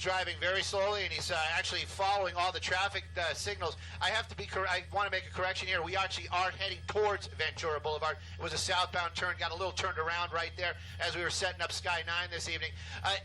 driving very slowly, and he's actually following all the traffic signals. I want to make a correction here. We actually are heading towards Ventura Boulevard. It was a southbound turn, got a little turned around right there as we were setting up Sky 9 this evening.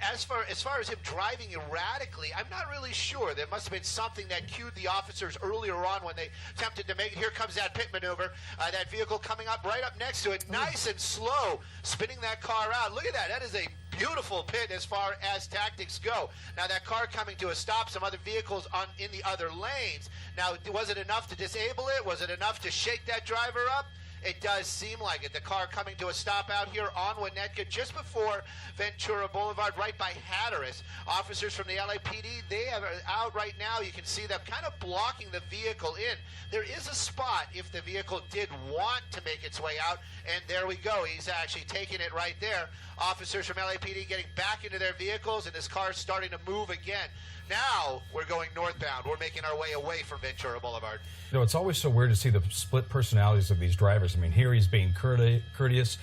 As far as him driving erratically, I'm not really sure. There must have been something that cued the officers earlier on when they attempted to make it. Here comes that pit maneuver. That vehicle coming up right up next to it, nice and slow, spinning that car out. Look at that. That is a beautiful pit as far as tactics go. Now that car coming to a stop, some other vehicles in the other lanes. Now, was it enough to disable it? Was it enough to shake that driver up? It does seem like it. The car coming to a stop out here on Winnetka just before Ventura Boulevard, right by Hatteras. Officers from the LAPD, they are out right now. You can see them kind of blocking the vehicle in. There is a spot if the vehicle did want to make its way out, and there we go. He's actually taking it right there. Officers from LAPD getting back into their vehicles, and this car is starting to move again. Now we're going northbound. We're making our way away from Ventura Boulevard. You know, it's always so weird to see the split personalities of these drivers. I mean, here he's being courteous,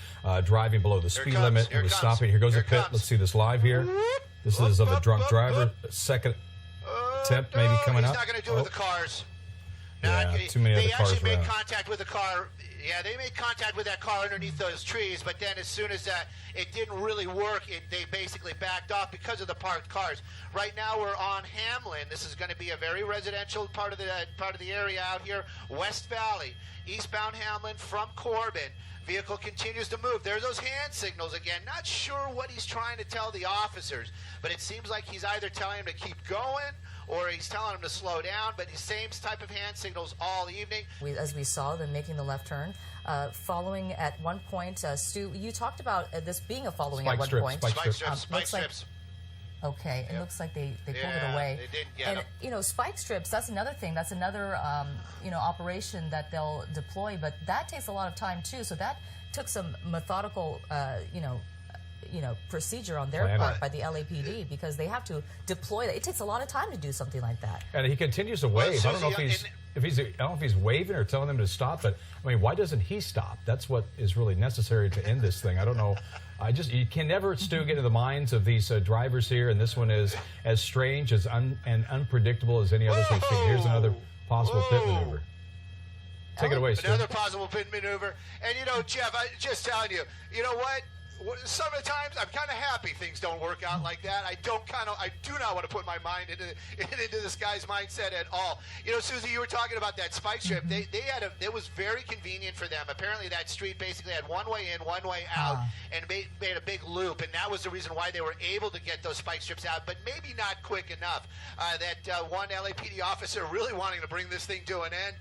driving below the speed limit. He was stopping. Here goes the pit. Let's see this live here. This is of a drunk driver. Second attempt maybe coming up. He's not going to do it with the cars. Yeah, too many other cars actually made around. contact with the car. Yeah, they made contact with that car underneath those trees, but then as soon as it didn't really work, they basically backed off because of the parked cars. Right now we're on Hamlin. This is going to be a very residential part of the area out here, West Valley, eastbound Hamlin from Corbin. Vehicle continues to move. There's those hand signals again. Not sure what he's trying to tell the officers, but it seems like he's either telling them to keep going or he's telling them to slow down, but the same type of hand signals all evening. As we saw them making the left turn, following at one point, Stu, you talked about this being a following Spike at one strips, point. Spike strips. Okay, it looks like they pulled it away. They didn't get and them. you know, spike strips. That's another thing. That's another operation that they'll deploy, but that takes a lot of time too. So that took some methodical, procedure on their part by the LAPD because they have to deploy that. It takes a lot of time to do something like that. And he continues to wave. I don't know if he's waving or telling them to stop, but I mean, why doesn't he stop? That's what is really necessary to end this thing. I don't know. You can never, Stu, get into the minds of these drivers here, and this one is as strange and unpredictable as any others we've seen. Here's another possible pit maneuver. Take it away, Stu. Another possible pit maneuver. And, you know, Jeff, I'm just telling you, you know what? Some of the times I'm kind of happy things don't work out like that. I do not want to put my mind into this guy's mindset at all. You know, Susie, you were talking about that spike strip. It was very convenient for them. Apparently that street basically had one way in, one way out, and made a big loop, and that was the reason why they were able to get those spike strips out, but maybe not quick enough. That one LAPD officer really wanting to bring this thing to an end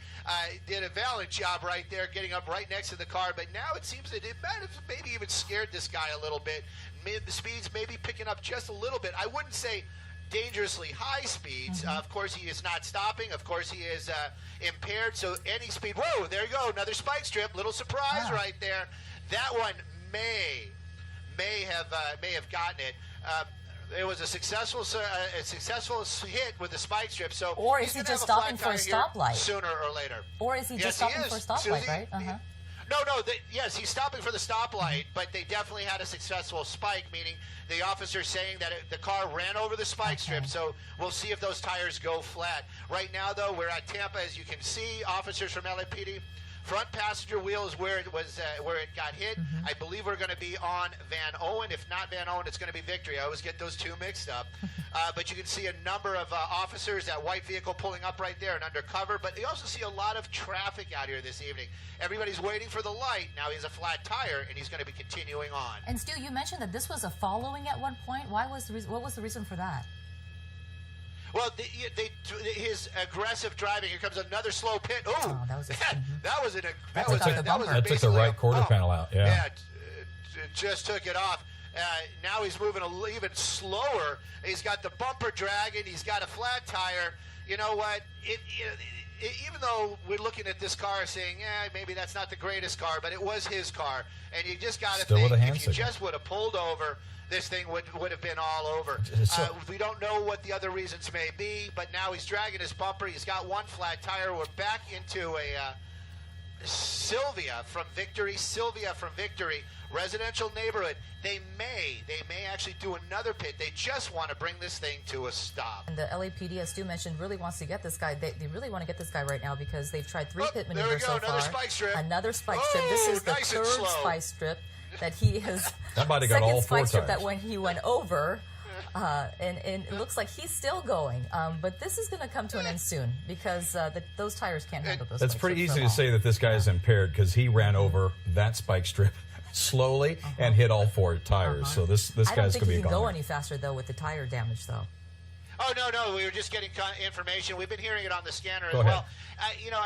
did a valiant job right there, getting up right next to the car, but now it seems that it might have maybe even scared this guy a little bit. The speeds maybe picking up just a little bit. I wouldn't say dangerously high speeds. Of course, he is not stopping. Of course, he is impaired. So any speed. Whoa, there you go. Another spike strip. Little surprise right there. That one may have gotten it. It was a successful hit with the spike strip. So or is he just stopping for a stoplight sooner or later? Or is he just stopping for a stoplight? Right? No, yes, he's stopping for the stoplight, but they definitely had a successful spike, meaning the officer saying that the car ran over the spike strip, so we'll see if those tires go flat. Right now, though, we're at Tampa, as you can see, officers from LAPD. Front passenger wheel is where it was, where it got hit. I believe we're going to be on Van Owen. If not Van Owen, it's going to be Victory. I always get those two mixed up. But you can see a number of officers, that white vehicle pulling up right there and undercover. But you also see a lot of traffic out here this evening. Everybody's waiting for the light. Now he has a flat tire, and he's going to be continuing on. And Stu, you mentioned that this was a following at one point. What was the reason for that? Well, his aggressive driving. Here comes another slow pit. Oh, that took the right quarter panel out. Yeah, it just took it off. Now he's moving even slower. He's got the bumper dragging. He's got a flat tire. You know what? Even though we're looking at this car saying, maybe that's not the greatest car, but it was his car, and you just got to think if you just would have pulled over, this thing would have been all over. We don't know what the other reasons may be, but now he's dragging his bumper. He's got one flat tire. We're back into Sylvia from Victory, residential neighborhood. They may actually do another pit. They just want to bring this thing to a stop. And the LAPD, as Stu mentioned, really wants to get this guy. They really want to get this guy right now because they've tried 3 pit maneuvers so another far. Spike strip. Another spike strip. This is the nice and third slow. spike strip that he has. That might have got all 4 spike strip tires. that when he went over. And it looks like he's still going, but this is going to come to an end soon because those tires can't handle those. It's pretty easy to say that this guy is impaired because he ran over that spike strip slowly and hit all 4 tires. So this guy's going to be I don't think he can go goner. any faster though with the tire damage though. Oh no, we were just getting information. We've been hearing it on the scanner Go as ahead. well.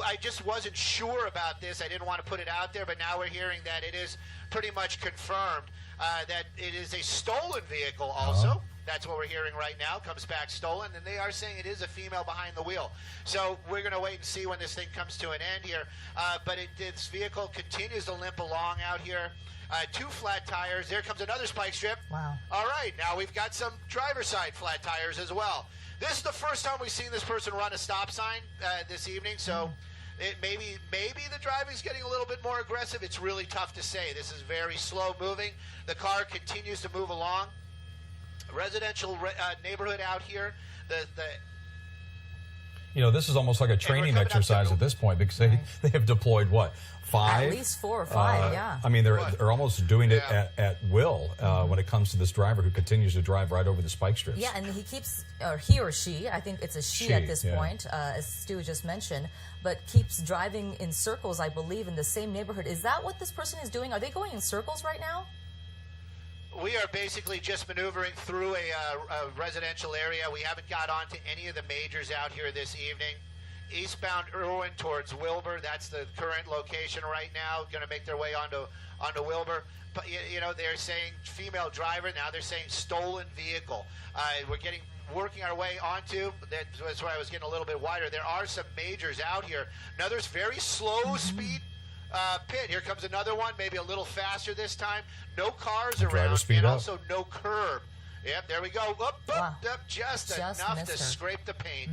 I just wasn't sure about this. I didn't want to put it out there, but now we're hearing that it is pretty much confirmed that it is a stolen vehicle. Also, that's what we're hearing right now. Comes back stolen, and they are saying it is a female behind the wheel. So we're going to wait and see when this thing comes to an end here. But this vehicle continues to limp along out here. 2 flat tires. There comes another spike strip. Wow. All right, now we've got some driver's side flat tires as well. This is the first time we've seen this person run a stop sign this evening, so maybe the driving's getting a little bit more aggressive. It's really tough to say. This is very slow moving. The car continues to move along. Residential neighborhood out here. This is almost like a training exercise at this point because they have deployed what? 5? At least 4 or 5, yeah. I mean, they're almost doing it at will when it comes to this driver who continues to drive right over the spike strips. Yeah, and he keeps, or he or she, I think it's a she at this point, as Stu just mentioned, but keeps driving in circles, I believe, in the same neighborhood. Is that what this person is doing? Are they going in circles right now? We are basically just maneuvering through a residential area. We haven't got onto any of the majors out here this evening. Eastbound Irwin towards Wilbur. That's the current location right now. Going to make their way onto Wilbur. But they're saying female driver. Now they're saying stolen vehicle. We're working our way onto. That's why I was getting a little bit wider. There are some majors out here. Now there's very slow speed pit. Here comes another one. Maybe a little faster this time. No cars around, and also no curb. Yep, there we go. Up, just enough to scrape the paint.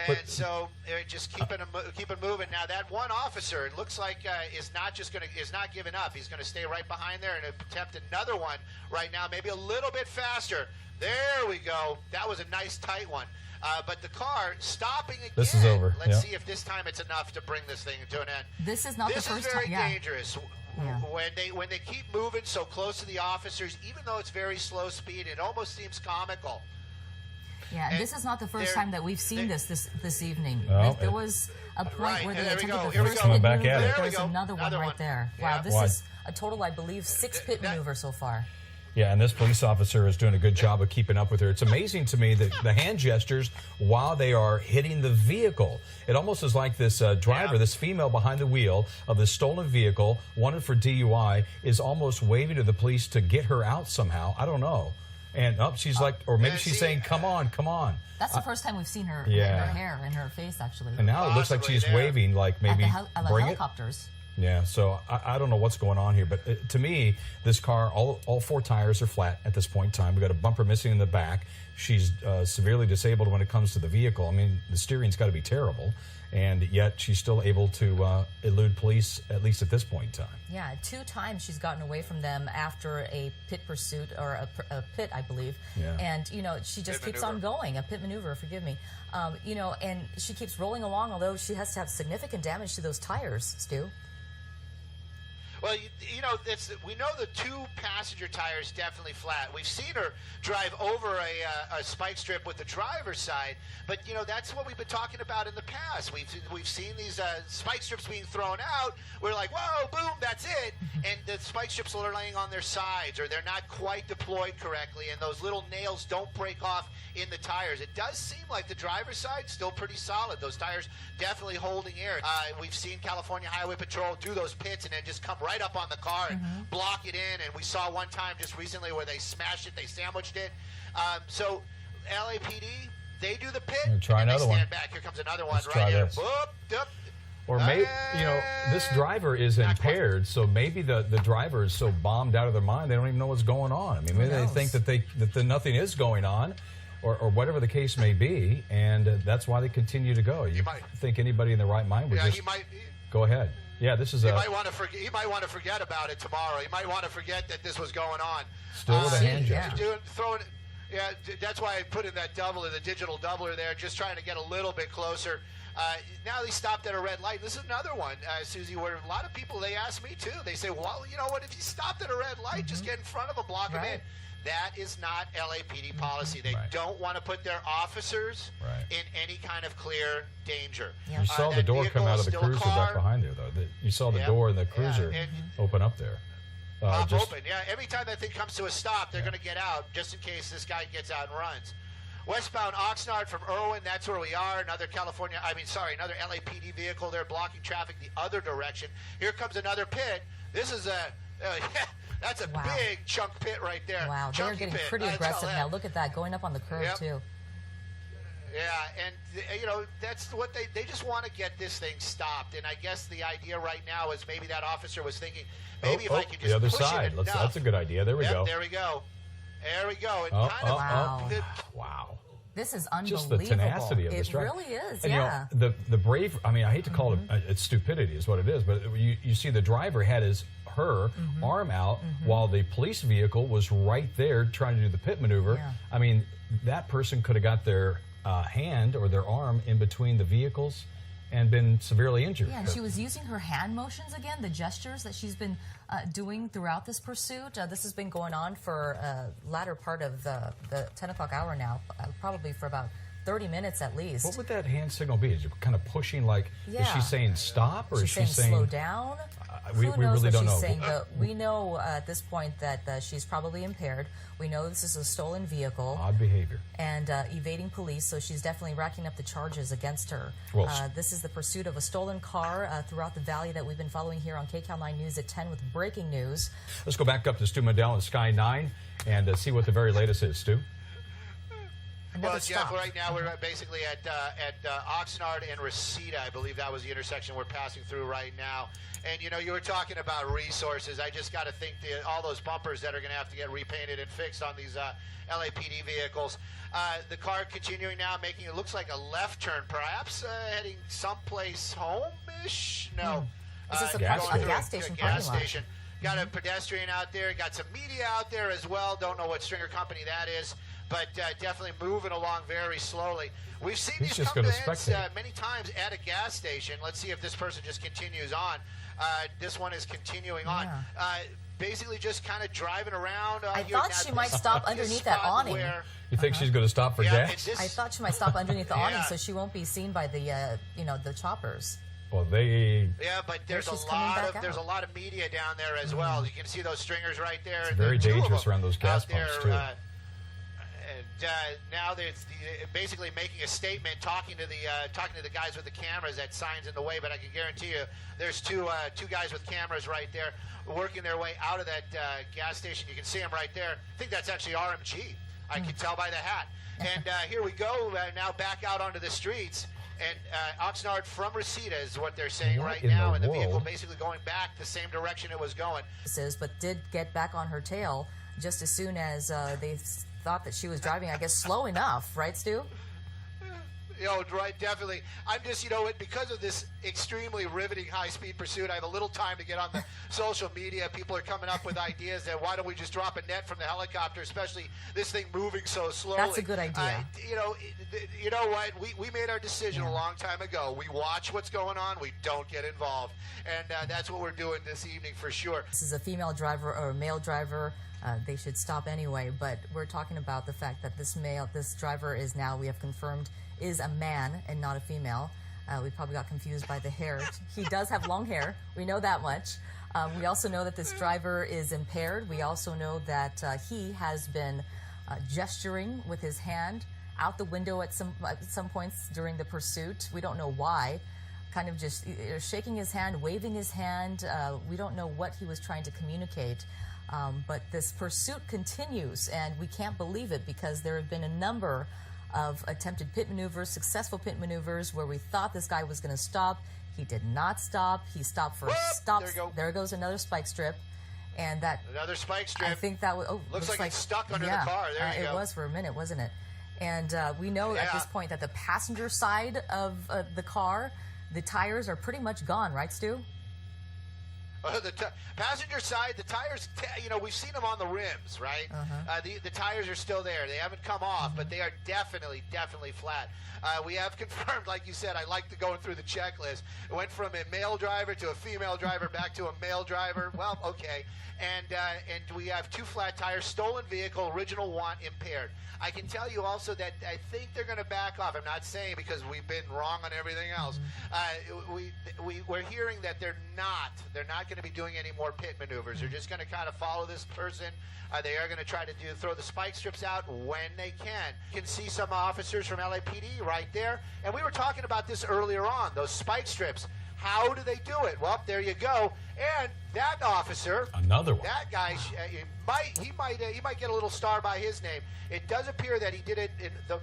And so just keep it moving. Now that one officer, it looks like is not giving up. He's going to stay right behind there and attempt another one right now, maybe a little bit faster. There we go. That was a nice tight one. But the car stopping again. This is over. Let's see if this time it's enough to bring this thing to an end. This is not the first time. This is very dangerous. Yeah. When they keep moving so close to the officers, even though it's very slow speed, it almost seems comical. Yeah, and this is not the first time that we've seen this evening. There was a point where they attempted the first pit maneuver. There's another one right there. Wow, this is a total, I believe, 6 pit maneuvers so far. Yeah, and this police officer is doing a good job of keeping up with her. It's amazing to me that the hand gestures while they are hitting the vehicle. It almost is like this driver, this female behind the wheel of the stolen vehicle, wanted for DUI, is almost waving to the police to get her out somehow. I don't know. And she's like, or maybe she's saying, come on, come on. That's the first time we've seen her in her hair, in her face, actually. And now it looks like she's waving, like maybe at the bring helicopters. Yeah, so I don't know what's going on here, but to me, this car, all 4 tires are flat at this point in time. We've got a bumper missing in the back. She's severely disabled when it comes to the vehicle. I mean, the steering's got to be terrible, and yet she's still able to elude police, at least at this point in time. Yeah, 2 times she's gotten away from them after a pit pursuit, or a pit, I believe. Yeah. And, she just keeps on going, a pit maneuver, forgive me. And she keeps rolling along, although she has to have significant damage to those tires, Stu. Well, we know the 2 passenger tires definitely flat. We've seen her drive over a spike strip with the driver's side, but that's what we've been talking about in the past. We've seen these spike strips being thrown out. We're like, whoa, boom, that's it, and the spike strips are laying on their sides, or they're not quite deployed correctly, and those little nails don't break off in the tires. It does seem like the driver's side still pretty solid. Those tires definitely holding air. We've seen California Highway Patrol do those pits and then just come right up on the car and block it in. And we saw one time just recently where they smashed it, they sandwiched it. So LAPD, they do the pit, and they stand back. Here comes another one right here. Boop, or maybe, this driver is impaired, so maybe the driver is so bombed out of their mind they don't even know what's going on. I mean, maybe they think that nothing is going on, or whatever the case may be, and that's why they continue to go. You think anybody in their right mind would just Go ahead. Yeah, this is he might want to forget about it tomorrow. He might want to forget that this was going on. Still with a hand gesture. Yeah, that's why I put in that the digital doubler there, just trying to get a little bit closer. Now he stopped at a red light. This is another one, Susie, where a lot of people, they ask me too. They say, well, you know what, if you stopped at a red light, just get in front of him, block him in. That is not LAPD policy. They don't want to put their officers in any kind of clear danger. Yeah. You saw the door come out of the cruiser back behind there, though. You saw the door in the cruiser open up there. Open, yeah. Every time that thing comes to a stop, they're going to get out, just in case this guy gets out and runs. Westbound Oxnard from Irwin, that's where we are. Another another LAPD vehicle there blocking traffic the other direction. Here comes another pit. This is that's a big chunk pit right there. Wow, they're getting pretty aggressive now. Look at that, going up on the curb too. Yeah, and you know, that's what they just want to get this thing stopped. And I guess the idea right now is maybe that officer was thinking, maybe if I could just the other push side. it enough. That's a good idea. There we go. There we go. There we go. Wow. This is unbelievable. Just the tenacity of this driver. It really is, and, you know, the brave, I mean, I hate to call it, it's stupidity is what it is, but you see the driver had her arm out while the police vehicle was right there trying to do the pit maneuver. Yeah. I mean, that person could have got their hand or their arm in between the vehicles and been severely injured. Yeah, and she was using her hand motions again, the gestures that she's been doing throughout this pursuit. This has been going on for latter part of the 10 o'clock hour now, probably for about 30 minutes at least. What would that hand signal be? Is it kind of pushing like, is she saying stop or is she saying slow down? We Who knows really what don't she's know. saying, but we know at this point that she's probably impaired. We know this is a stolen vehicle. Odd behavior. And evading police, so she's definitely racking up the charges against her. Well, this is the pursuit of a stolen car throughout the valley that we've been following here on KCAL 9 News at 10 with breaking news. Let's go back up to Stu Mandel and Sky 9 and see what the very latest is, Stu. Well, Jeff, right now we're basically at Oxnard and Reseda. I believe that was the intersection we're passing through right now. And, you know, you were talking about resources. I just got to think all those bumpers that are going to have to get repainted and fixed on these LAPD vehicles. The car continuing now, making it looks like a left turn, perhaps heading someplace home-ish? No. Is this a gas station? Gas station. Got a pedestrian out there. Got some media out there as well. Don't know what stringer company that is. But definitely moving along very slowly. We've seen these come to ends many times at a gas station. Let's see if this person just continues on. This one is continuing on. Basically just kind of driving around. I thought she might stop underneath that awning. You think she's going to stop for gas? I thought she might stop underneath the awning so she won't be seen by the, the choppers. Well, they... Yeah, but there's a lot of media down there as well. You can see those stringers right there. It's very dangerous around those gas pumps, too. Now they're basically making a statement, talking to the guys with the cameras at signs in the way. But I can guarantee you, there's two guys with cameras right there, working their way out of that gas station. You can see them right there. I think that's actually RMG. I can tell by the hat. And here we go now back out onto the streets. And Oxnard from Reseda is what they're saying right now, and the vehicle basically going back the same direction it was going. But did get back on her tail just as soon as they thought that she was driving, I guess, slow enough, right, Stu? Right, definitely. I'm just, because of this extremely riveting high-speed pursuit, I have a little time to get on the social media. People are coming up with ideas that why don't we just drop a net from the helicopter, especially this thing moving so slowly. That's a good idea. You know what? We made our decision a long time ago. We watch what's going on. We don't get involved. And that's what we're doing this evening for sure. This is a female driver or a male driver. They should stop anyway, but we're talking about the fact that this driver is now, we have confirmed, is a man and not a female. We probably got confused by the hair. He does have long hair. We know that much. We also know that this driver is impaired. We also know that he has been gesturing with his hand out the window at some points during the pursuit. We don't know why. Kind of just shaking his hand, waving his hand. We don't know what he was trying to communicate. But this pursuit continues, and we can't believe it because there have been a number of attempted pit maneuvers, successful pit maneuvers, where we thought this guy was going to stop. He did not stop. He stopped for stops. There goes another spike strip. And another spike strip. I think that was... looks like it's stuck under the car. There you go. It was for a minute, wasn't it? And we know at this point that the passenger side of the car the tires are pretty much gone, right, Stu? The passenger side, the tires, you know, we've seen them on the rims, right? The tires are still there. They haven't come off, but they are definitely flat. We have confirmed, like you said, I like to go through the checklist. It went from a male driver to a female driver back to a male driver. Well, okay. And we have 2 flat tires, stolen vehicle, original want, impaired. I can tell you also that I think they're going to back off. I'm not saying because we've been wrong on everything else. We're hearing that they're not going to be doing any more pit maneuvers. They're just going to kind of follow this person. They are going to try to throw the spike strips out when they can. You can see some officers from LAPD right there. And we were talking about this earlier on, those spike strips. How do they do it? Well, there you go. And that officer, another one. That guy, he might get a little star by his name. It does appear that he did it in the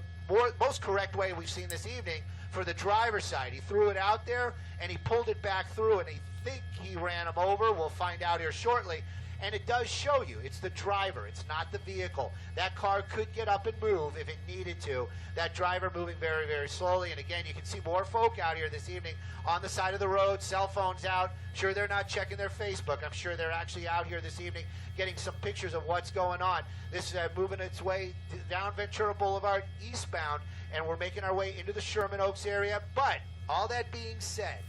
most correct way we've seen this evening for the driver's side. He threw it out there and he pulled it back through, and I think he ran him over. We'll find out here shortly. And it does show you it's the driver, it's not the vehicle. That car could get up and move if it needed to. That driver moving very, very slowly. And again, you can see more folk out here this evening on the side of the road, cell phones out. Sure, they're not checking their Facebook. I'm sure they're actually out here this evening getting some pictures of what's going on. This is moving its way down Ventura Boulevard eastbound, and we're making our way into the Sherman Oaks area. But all that being said,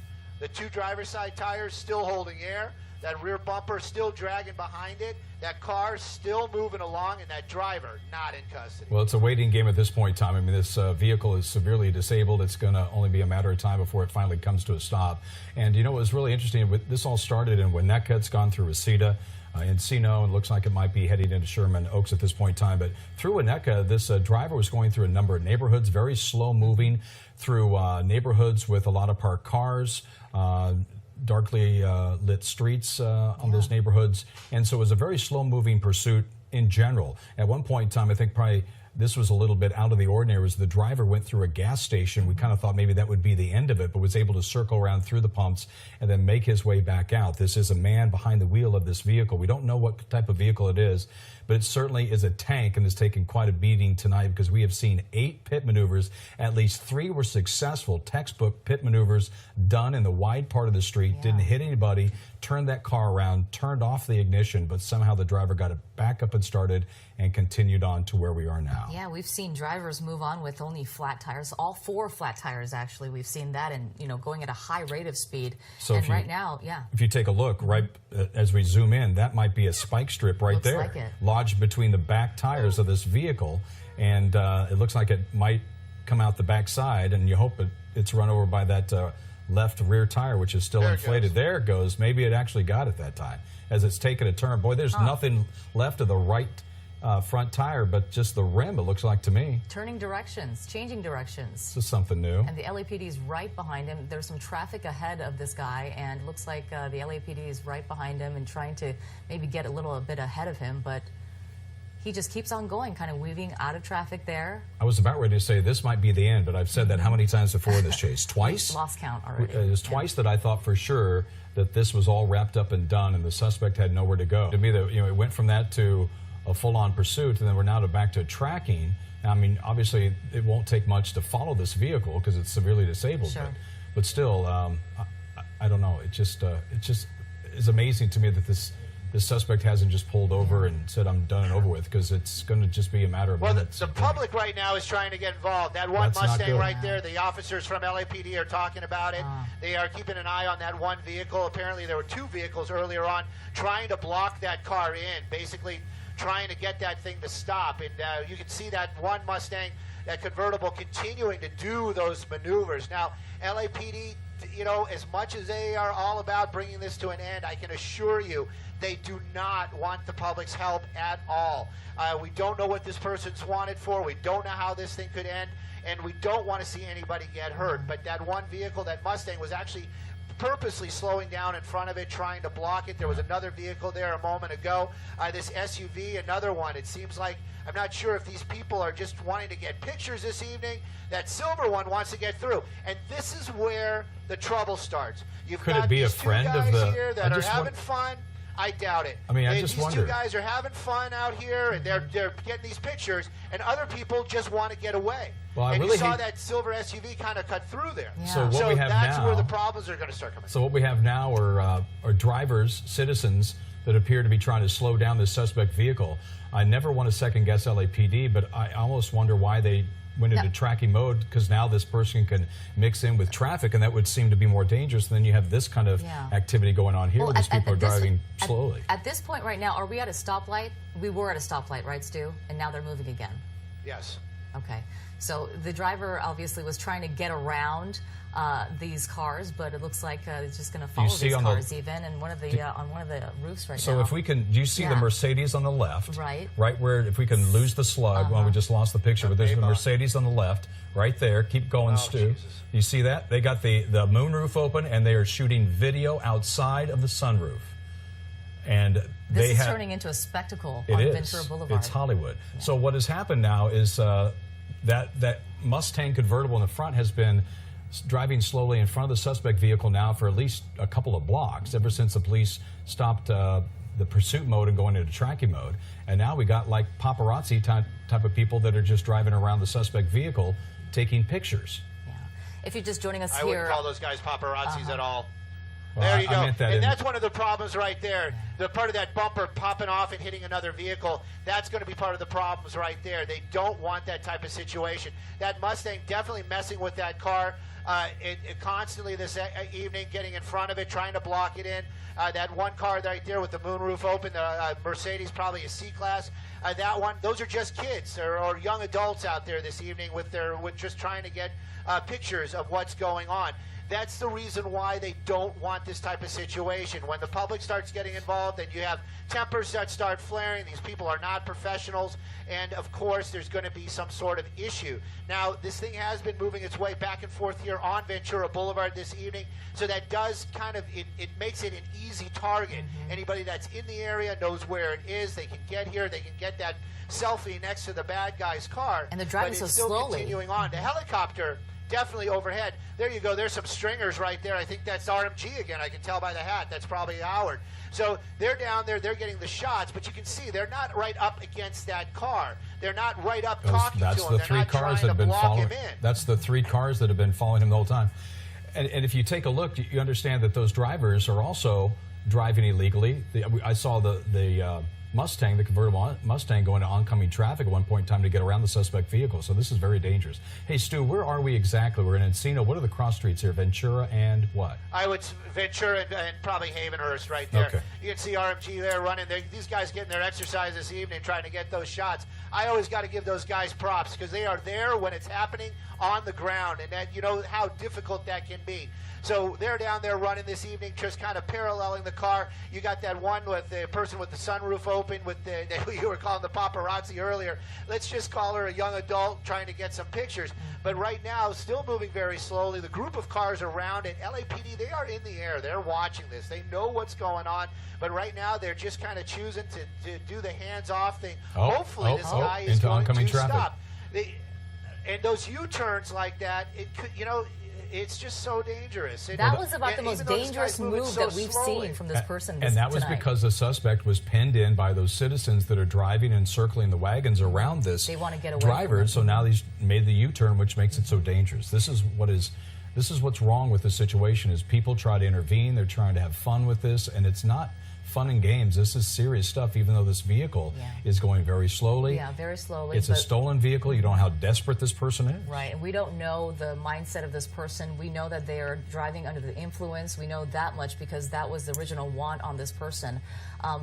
the 2 driver's side tires still holding air. That rear bumper still dragging behind it. That car still moving along, and that driver not in custody. Well, it's a waiting game at this point in time. I mean, this vehicle is severely disabled. It's going to only be a matter of time before it finally comes to a stop. And, you know, it was really interesting. This all started in Winnetka. It's gone through Reseda, Encino, and looks like it might be heading into Sherman Oaks at this point in time. But through Winnetka, this driver was going through a number of neighborhoods, very slow moving through neighborhoods with a lot of parked cars, darkly lit streets on those neighborhoods. And so it was a very slow-moving pursuit in general. At one point in time, I think probably this was a little bit out of the ordinary, was the driver went through a gas station. We kind of thought maybe that would be the end of it, but was able to circle around through the pumps and then make his way back out. This is a man behind the wheel of this vehicle. We don't know what type of vehicle it is, but it certainly is a tank and has taken quite a beating tonight because we have seen 8 pit maneuvers. At least 3 were successful textbook pit maneuvers done in the wide part of the street, didn't hit anybody, turned that car around, turned off the ignition, but somehow the driver got it back up and started and continued on to where we are now. Yeah, we've seen drivers move on with only flat tires, all 4 flat tires actually. We've seen that, and you know, going at a high rate of speed. So and right now, if you take a look right as we zoom in, that might be a spike strip right looks there, like it. Lodged between the back tires of this vehicle, and it looks like it might come out the back side, and you hope it's run over by that left rear tire, which is still inflated. There it goes. Maybe it actually got it that time as it's taken a turn. Boy, there's nothing left of the right front tire, but just the rim, it looks like to me. Turning directions, changing directions. This is something new. And the LAPD is right behind him. There's some traffic ahead of this guy, and it looks like the LAPD is right behind him and trying to maybe get a little bit ahead of him, but he just keeps on going, kind of weaving out of traffic there. I was about ready to say this might be the end, but I've said that how many times before in this chase? Twice? Lost count already. It was twice that I thought for sure that this was all wrapped up and done and the suspect had nowhere to go. To me, it went from that to a full-on pursuit, and then we're now back to tracking. Now, I mean, obviously, it won't take much to follow this vehicle because it's severely disabled. Sure. But still, I don't know. It just is amazing to me that this suspect hasn't just pulled over and said, I'm done and over with, because it's going to just be a matter of minutes. The public right now is trying to get involved. That one Mustang right there, the officers from LAPD are talking about it. They are keeping an eye on that one vehicle. Apparently, there were 2 vehicles earlier on trying to block that car in, basically trying to get that thing to stop. And you can see that one Mustang, that convertible, continuing to do those maneuvers. Now, LAPD, you know, as much as they are all about bringing this to an end, I can assure you they do not want the public's help at all. We don't know what this person's wanted for. We don't know how this thing could end, and we don't want to see anybody get hurt. But that one vehicle, that Mustang, was actually purposely slowing down in front of it, trying to block it. There was another vehicle there a moment ago. This SUV, another one. It seems like, I'm not sure if these people are just wanting to get pictures this evening. That silver one wants to get through. And this is where the trouble starts. You've Could got it be these a friend 2 guys of the here that are having fun. I doubt it. I mean, I just these wonder. Two guys are having fun out here, and they're getting these pictures, and other people just want to get away. Well, and you saw that silver SUV kind of cut through there. Yeah. So what we have that's now, where the problems are going to start coming. So what we have now are drivers, citizens that appear to be trying to slow down this suspect vehicle. I never want to second guess LAPD, but I almost wonder why they went into tracking mode, because now this person can mix in with traffic, and that would seem to be more dangerous. Than you have this kind of activity going on here, where these people are driving slowly. At this point right now, are we at a stoplight? We were at a stoplight, right, Stu? And now they're moving again. Yes. Okay. So the driver obviously was trying to get around these cars, but it looks like it's just going to follow these cars even, and on one of the roofs right now. So if we can, do you see the Mercedes on the left? Right. Right where, if we can lose the slug, well, we just lost the picture, but there's the Mercedes on the left, right there. Keep going, Stu. Jesus. You see that? They got the moonroof open, and they are shooting video outside of the sunroof. And this is turning into a spectacle on Ventura Boulevard. It's Hollywood. Yeah. So what has happened now is that Mustang convertible in the front has been driving slowly in front of the suspect vehicle now for at least a couple of blocks, ever since the police stopped the pursuit mode and going into tracking mode. And now we got like paparazzi type of people that are just driving around the suspect vehicle taking pictures. Yeah. If you're just joining us I here, wouldn't call those guys paparazzis at all. Well, there you go. And that's one of the problems right there. The part of that bumper popping off and hitting another vehicle, that's going to be part of the problems right there. They don't want that type of situation. That Mustang definitely messing with that car. It constantly this evening getting in front of it, trying to block it in. That one car right there with the moonroof open, the Mercedes, probably a C-Class. That one, those are just kids or young adults out there this evening with just trying to get pictures of what's going on. That's the reason why they don't want this type of situation. When the public starts getting involved and you have tempers that start flaring, these people are not professionals, and of course there's going to be some sort of issue. Now, this thing has been moving its way back and forth here on Ventura Boulevard this evening, so that does kind of, it makes it an easy target. Anybody that's in the area knows where it is. They can get here. They can get that selfie next to the bad guy's car. And they're driving so slowly. But it's still continuing on. The helicopter definitely overhead. There you go. There's some stringers right there. I think that's RMG again. I can tell by the hat. That's probably Howard. So they're down there. They're getting the shots, but you can see they're not right up against that car. They're not right up talking to him. That's the three cars that have been following him. That's the three cars that have been following him the whole time. And if you take a look, you understand that those drivers are also driving illegally. I saw the Mustang, the convertible Mustang, going to oncoming traffic at one point in time to get around the suspect vehicle. So this is very dangerous. Hey, Stu, where are we exactly? We're in Encino. What are the cross streets here? Ventura and what? Ventura and probably Havenhurst right there. Okay. You can see RMG there running. These guys getting their exercise this evening trying to get those shots. I always got to give those guys props because they are there when it's happening on the ground, and that, you know how difficult that can be. So they're down there running this evening, just kind of paralleling the car. You got that one with the person with the sunroof open, with you were calling the paparazzi earlier. Let's just call her a young adult trying to get some pictures. But right now, still moving very slowly. The group of cars around it, LAPD, they are in the air. They're watching this. They know what's going on. But right now, they're just kind of choosing to do the hands-off thing. Hopefully, this guy is going to stop. And those U-turns like that, it could, you know, it's just so dangerous. That was about the most dangerous move that we've seen from this person And that was because the suspect was pinned in by those citizens that are driving and circling the wagons around this driver. So now he's made the U-turn, which makes it so dangerous. This is what's wrong with the situation is people try to intervene. They're trying to have fun with this, and it's not fun and games. This is serious stuff, even though this vehicle is going very slowly. Yeah, very slowly. It's a stolen vehicle. You don't know how desperate this person is. Right, and we don't know the mindset of this person. We know that they are driving under the influence. We know that much because that was the original want on this person.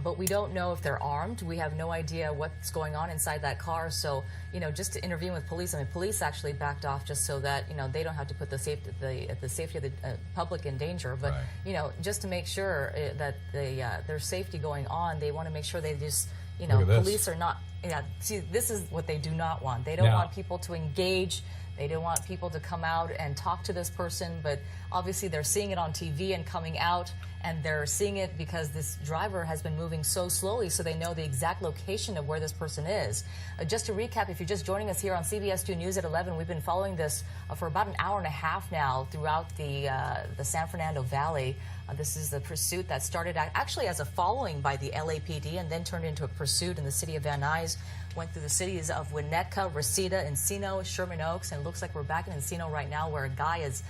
But we don't know if they're armed. We have no idea what's going on inside that car. So, you know, just to intervene with police, I mean, police actually backed off just so that, you know, they don't have to put the safety of the public in danger. But, you know, just to make sure that there's safety going on, they want to make sure they just, you know, police are not, see, this is what they do not want. They don't want people to engage. They don't want people to come out and talk to this person, but obviously they're seeing it on TV and coming out, and they're seeing it because this driver has been moving so slowly, so they know the exact location of where this person is. Just to recap, if you're just joining us here on CBS 2 News at 11, we've been following this for about an hour and a half now throughout the San Fernando Valley. This is the pursuit that started actually as a following by the LAPD and then turned into a pursuit in the city of Van Nuys. Went through the cities of Winnetka, Reseda, Encino, Sherman Oaks, and it looks like we're back in Encino right now where a guy is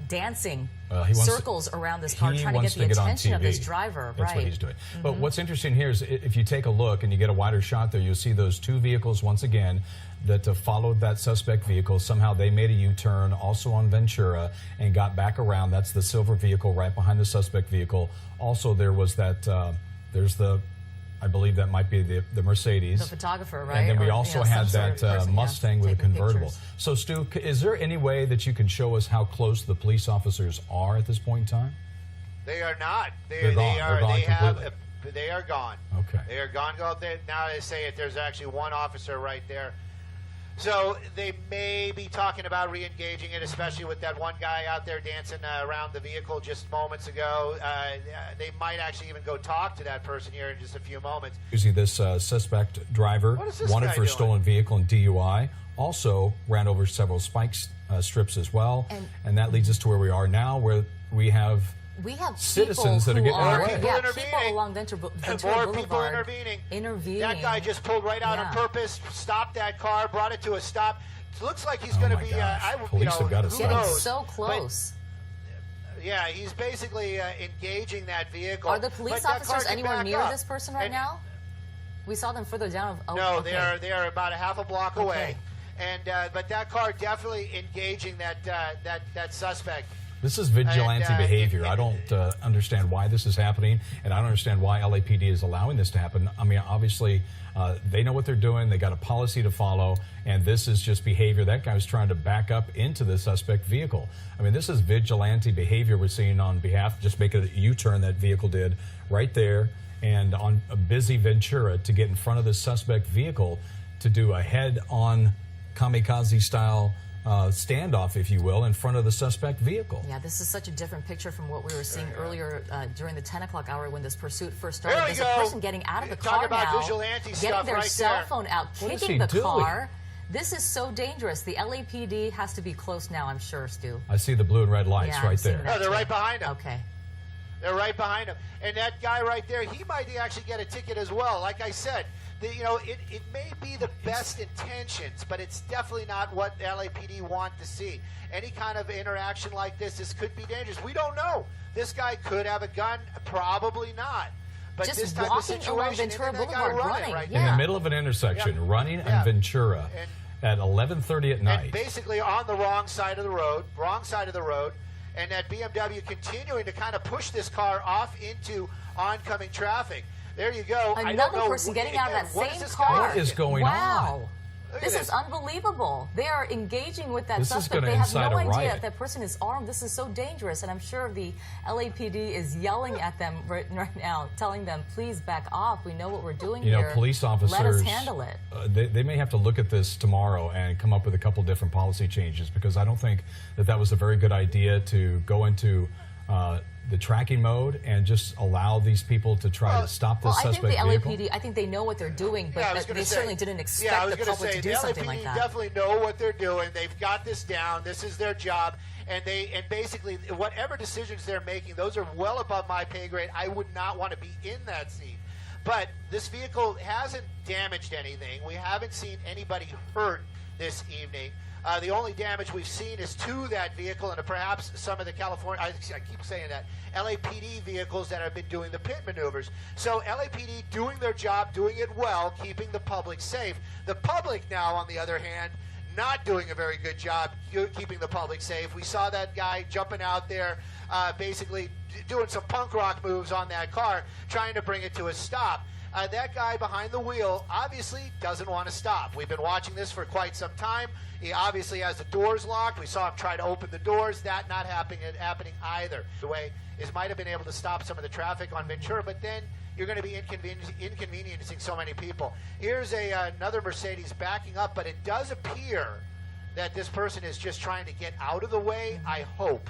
dancing circles around this car trying to get the attention of this driver. That's what he's doing. But what's interesting here is if you take a look and you get a wider shot there, you'll see those two vehicles once again that followed that suspect vehicle. Somehow they made a U-turn also on Ventura and got back around. That's the silver vehicle right behind the suspect vehicle. Also, there was that, I believe that might be the Mercedes. The photographer, right? And then we also had that Mustang with a convertible. Pictures. So, Stu, is there any way that you can show us how close the police officers are at this point in time? They are not. They're gone. They are gone. Okay. They are gone. Now they say it. There's actually one officer right there. So they may be talking about re-engaging it, especially with that one guy out there dancing around the vehicle just moments ago. They might actually even go talk to that person here in just a few moments. You see this suspect driver wanted for a stolen vehicle and DUI. Also ran over several spike strips as well. And that leads us to where we are now, where we have citizens that are getting away. People along Ventura Boulevard. People intervening. That guy just pulled right out on purpose, stopped that car, brought it to a stop. It looks like he's going to be. Police have got to stop. Getting so close. But, yeah, he's basically engaging that vehicle. Are the police officers anywhere near this person right now? We saw them further down. No, they are about a half a block away, and but that car definitely engaging that suspect. This is vigilante behavior. I don't understand why this is happening, and I don't understand why LAPD is allowing this to happen. I mean, obviously, they know what they're doing. They got a policy to follow, and this is just behavior. That guy was trying to back up into the suspect vehicle. I mean, this is vigilante behavior we're seeing on behalf, just make a U-turn that vehicle did right there, and on a busy Ventura to get in front of the suspect vehicle to do a head-on kamikaze-style standoff, if you will, in front of the suspect vehicle. Yeah, this is such a different picture from what we were seeing earlier during the 10 o'clock hour when this pursuit first started. There's a person getting out of the car now, getting their cell phone out, kicking the car. This is so dangerous. The LAPD has to be close now, I'm sure, Stu. I see the blue and red lights right there. No, they're right behind him. Okay. They're right behind him. And that guy right there, he might actually get a ticket as well. Like I said, it may be the best intentions, but it's definitely not what the LAPD want to see. Any kind of interaction like this could be dangerous. We don't know. This guy could have a gun, probably not. But just this type of situation, Ventura Boulevard running right in the middle of an intersection, running in Ventura at 11:30 at night. And basically on the wrong side of the road, and that BMW continuing to kind of push this car off into oncoming traffic. There you go. Another person getting out of that same car. What is going on? This is unbelievable. They are engaging with that suspect. They have no idea if that person is armed. This is so dangerous. And I'm sure the LAPD is yelling at them right now, telling them, please back off. We know what we're doing here. You know, police officers, let us handle it. They may have to look at this tomorrow and come up with a couple different policy changes, because I don't think that was a very good idea to go into the tracking mode and just allow these people to try to stop this suspect vehicle? I think the LAPD, I think they know what they're doing, but they certainly didn't expect the public to do something like that. The LAPD definitely know what they're doing. They've got this down. This is their job. And basically, whatever decisions they're making, those are well above my pay grade. I would not want to be in that seat. But this vehicle hasn't damaged anything. We haven't seen anybody hurt this evening. The only damage we've seen is to that vehicle and perhaps some of the California, I keep saying that, LAPD vehicles that have been doing the pit maneuvers. So LAPD doing their job, doing it well, keeping the public safe. The public now, on the other hand, not doing a very good job keeping the public safe. We saw that guy jumping out there, basically doing some punk rock moves on that car, trying to bring it to a stop. That guy behind the wheel obviously doesn't want to stop. We've been watching this for quite some time. He obviously has the doors locked. We saw him try to open the doors. That not happening either. The way is might have been able to stop some of the traffic on Ventura, but then you're going to be inconveniencing so many people. Here's another Mercedes backing up, but it does appear that this person is just trying to get out of the way. I hope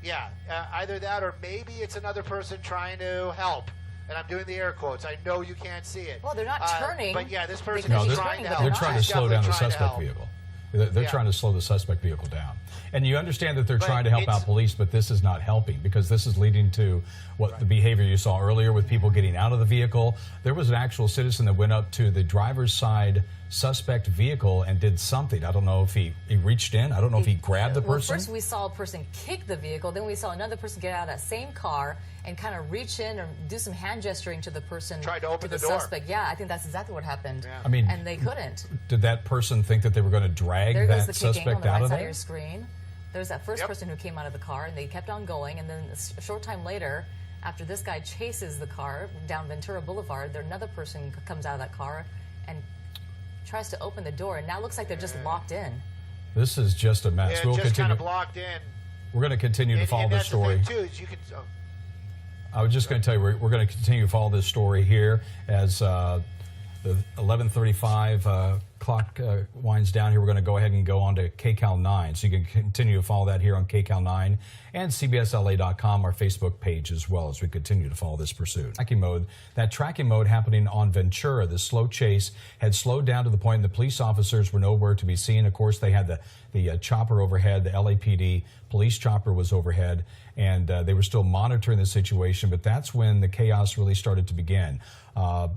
Yeah, either that or maybe it's another person trying to help. And I'm doing the air quotes. I know you can't see it. Well, they're not turning. But yeah, this person is trying to help. They're trying to slow down the suspect vehicle. They're Yeah. trying to slow the suspect vehicle down. And you understand that they're trying to help out police, but this is not helping because this is leading to what the behavior you saw earlier with people getting out of the vehicle. There was an actual citizen that went up to the driver's side suspect vehicle and did something. I don't know if he reached in. I don't know if he grabbed the person. First we saw a person kick the vehicle. Then we saw another person get out of that same car and kind of reach in or do some hand gesturing to the person. Tried to open the the door. suspect. Yeah, I think that's exactly what happened. Yeah. I mean, and they couldn't. Did that person think that they were going to drag There goes that the kicking on suspect the out right of side of there? your screen. There's that first person who came out of the car, and they kept on going. And then a short time later, after this guy chases the car down Ventura Boulevard, another person comes out of that car and tries to open the door. And now it looks like they're just locked in. This is just a mess. Yeah, We'll just continue. kind of blocked in. We're going to continue to follow this story. The thing too, is you can. I was just going to tell you, we're going to continue to follow this story here as the 11:35 clock winds down here. We're going to go ahead and go on to KCAL 9. So you can continue to follow that here on KCAL 9 and CBSLA.com, our Facebook page, as well as we continue to follow this pursuit. Tracking mode, that tracking mode happening on Ventura, the slow chase had slowed down to the point the police officers were nowhere to be seen. Of course, they had the chopper overhead, the LAPD police chopper was overhead, and they were still monitoring the situation, but that's when the chaos really started to begin.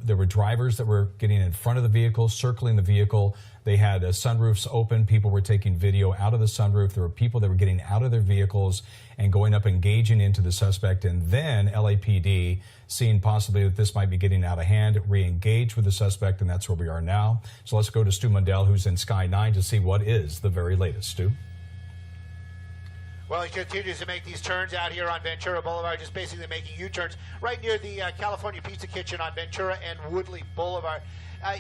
There were drivers that were getting in front of the vehicle, circling the vehicle. They had sunroofs open. People were taking video out of the sunroof. There were people that were getting out of their vehicles and going up, engaging into the suspect. And then LAPD, seeing possibly that this might be getting out of hand, re-engaged with the suspect, and that's where we are now. So let's go to Stu Mundell, who's in Sky 9, to see what is the very latest. Stu? Well, he continues to make these turns out here on Ventura Boulevard, just basically making U-turns right near the California Pizza Kitchen on Ventura and Woodley Boulevard.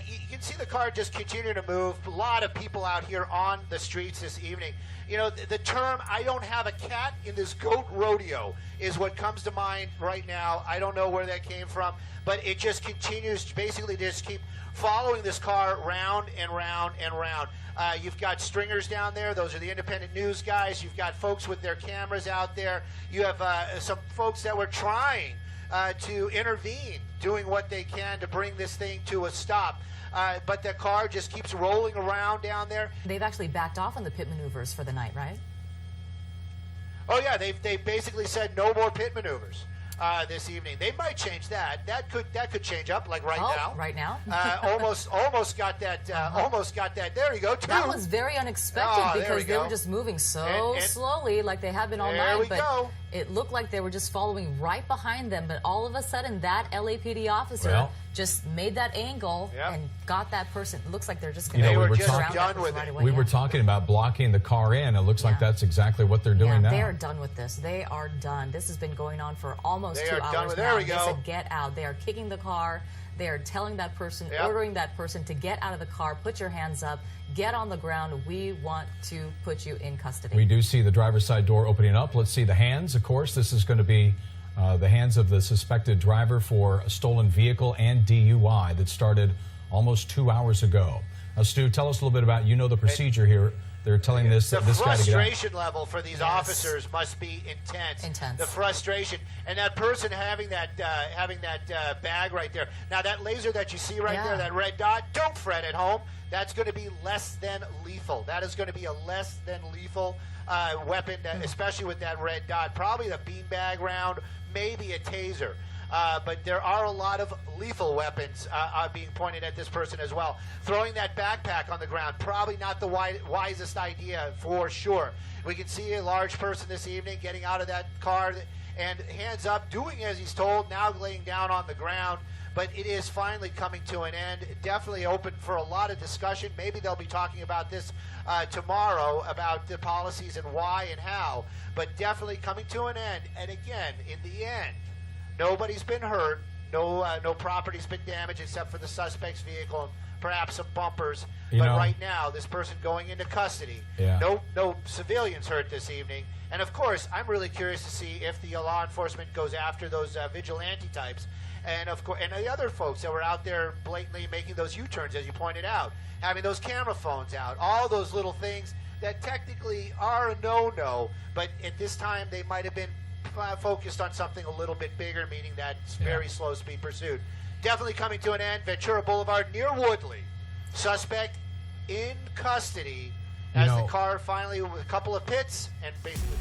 You can see the car just continue to move. A lot of people out here on the streets this evening. You know, the term, I don't have a cat in this goat rodeo, is what comes to mind right now. I don't know where that came from, but it just continues to basically just keep following this car round and round and round. You've got stringers down there. Those are the independent news guys. You've got folks with their cameras out there. You have some folks that were trying to intervene, doing what they can to bring this thing to a stop. But the car just keeps rolling around down there. They've actually backed off on the pit maneuvers for the night, right? Oh, yeah. They basically said no more pit maneuvers this evening. They might change that. That could change up, like now. Right now. almost got that. Almost got that. There you go. Two. That was very unexpected because they were just moving so slowly, like they have been all night. But it looked like they were just following right behind them. But all of a sudden, that LAPD officer just made that angle and got that person. It looks like they're just going to we were just done with right it. away. We were talking about blocking the car in. It looks like that's exactly what they're doing now. They are done with this. They are done. This has been going on for almost 2 hours now. There we go. They said get out. They are kicking the car. They are telling that person, ordering that person to get out of the car, put your hands up, get on the ground. We want to put you in custody. We do see the driver's side door opening up. Let's see the hands. Of course, this is going to be the hands of the suspected driver for a stolen vehicle and DUI that started almost 2 hours ago. Now, Stu, tell us a little bit about, the procedure here. They're telling this guy to get out. The frustration level for these officers must be intense. The frustration, and that person having that bag right there. Now that laser that you see right there, that red dot. Don't fret at home. That's going to be less than lethal. That is going to be a less than lethal weapon, especially with that red dot. Probably the beanbag round, maybe a taser. But there are a lot of lethal weapons being pointed at this person as well. Throwing that backpack on the ground, probably not the wisest idea for sure. We can see a large person this evening getting out of that car and hands up, doing as he's told, now laying down on the ground. But it is finally coming to an end. Definitely open for a lot of discussion. Maybe they'll be talking about this tomorrow, about the policies and why and how. But definitely coming to an end. And again, in the end, nobody's been hurt. No property's been damaged except for the suspect's vehicle and perhaps some bumpers. But right now, this person going into custody. No civilians hurt this evening. And of course, I'm really curious to see if the law enforcement goes after those vigilante types, and of course, and the other folks that were out there blatantly making those U-turns, as you pointed out, having those camera phones out, all those little things. that technically are a no-no, but at this time they might have been focused on something a little bit bigger, meaning that very slow speed pursuit. Definitely coming to an end. Ventura Boulevard near Woodley. Suspect in custody as the car finally, with a couple of pits and basically.